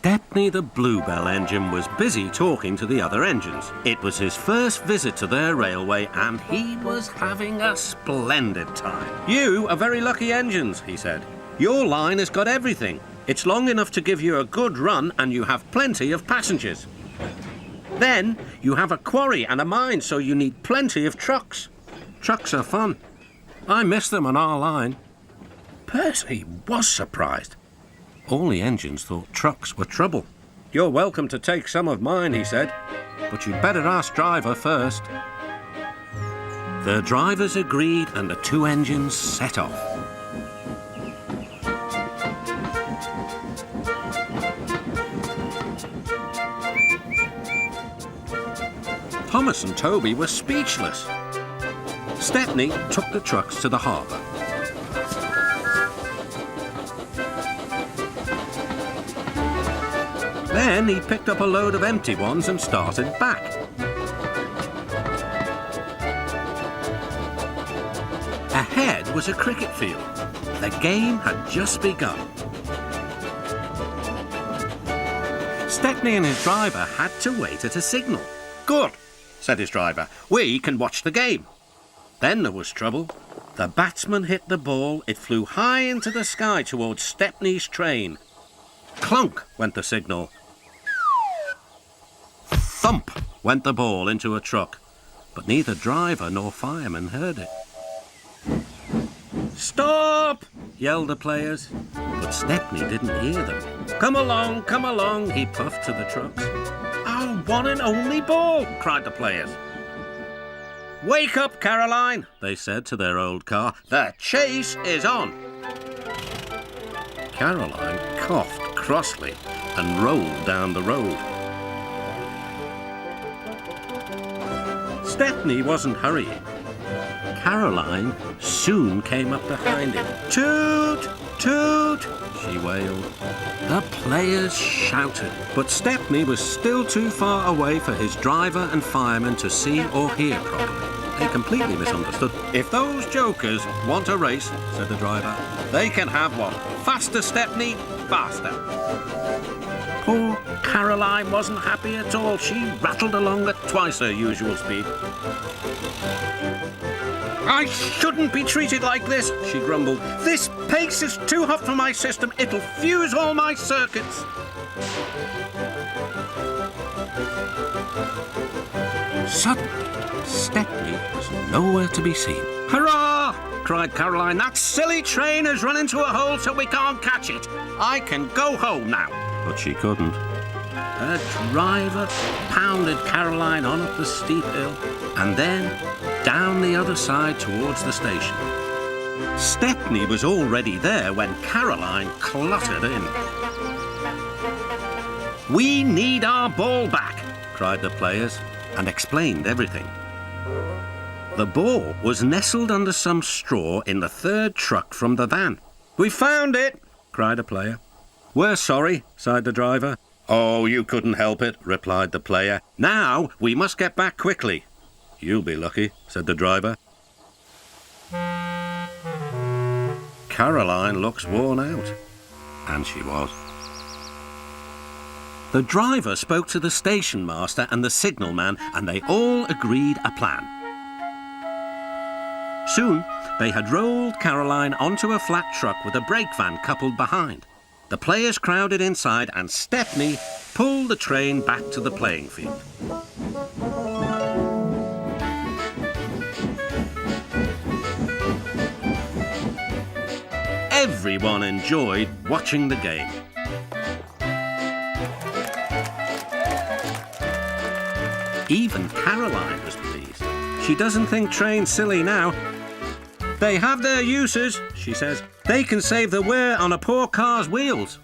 Stepney the Bluebell engine was busy talking to the other engines. It was his first visit to their railway and he was having a splendid time. "You are very lucky engines," he said. "Your line has got everything. It's long enough to give you a good run and you have plenty of passengers. Then you have a quarry and a mine, so you need plenty of trucks. Trucks are fun. I miss them on our line." Percy was surprised. All the engines thought trucks were trouble. "You're welcome to take some of mine," he said, "but you'd better ask Driver first." The drivers agreed and the two engines set off. Thomas and Toby were speechless. Stepney took the trucks to the harbour. Then he picked up a load of empty ones and started back. Ahead was a cricket field. The game had just begun. Stepney and his driver had to wait at a signal. "Good," said his driver. "We can watch the game." Then there was trouble. The batsman hit the ball. It flew high into the sky towards Stepney's train. Clunk went the signal. Thump went the ball into a truck, but neither driver nor fireman heard it. "Stop!" yelled the players, but Stepney didn't hear them. Come along," he puffed to the trucks. "Our one and only ball!" cried the players. "Wake up, Caroline," they said to their old car. "The chase is on." Caroline coughed crossly and rolled down the road. Stepney wasn't hurrying. Caroline soon came up behind him. "Toot! Toot!" she wailed. The players shouted, but Stepney was still too far away for his driver and fireman to see or hear properly. They completely misunderstood. "If those jokers want a race," said the driver, "they can have one. Faster, Stepney, faster." Poor Caroline wasn't happy at all. She rattled along at twice her usual speed. "I shouldn't be treated like this," she grumbled. "This pace is too hot for my system. It'll fuse all my circuits." Suddenly, Stepney was nowhere to be seen. "Hurrah!" cried Caroline. "That silly train has run into a hole so we can't catch it. I can go home now." But she couldn't. Her driver pounded Caroline on up the steep hill and then down the other side towards the station. Stepney was already there when Caroline clottered in. "We need our ball back," cried the players, and explained everything. The ball was nestled under some straw in the third truck from the van. "We found it," cried a player. "We're sorry," sighed the driver. "Oh, you couldn't help it," replied the player. "Now we must get back quickly." "You'll be lucky," said the driver. Caroline looks worn out. And she was. The driver spoke to the station master and the signalman, and they all agreed a plan. Soon, they had rolled Caroline onto a flat truck with a brake van coupled behind. The players crowded inside and Stepney pulled the train back to the playing field. Everyone enjoyed watching the game. Even Caroline was pleased. She doesn't think trains silly now. "They have their uses," she says. "They can save the wear on a poor car's wheels."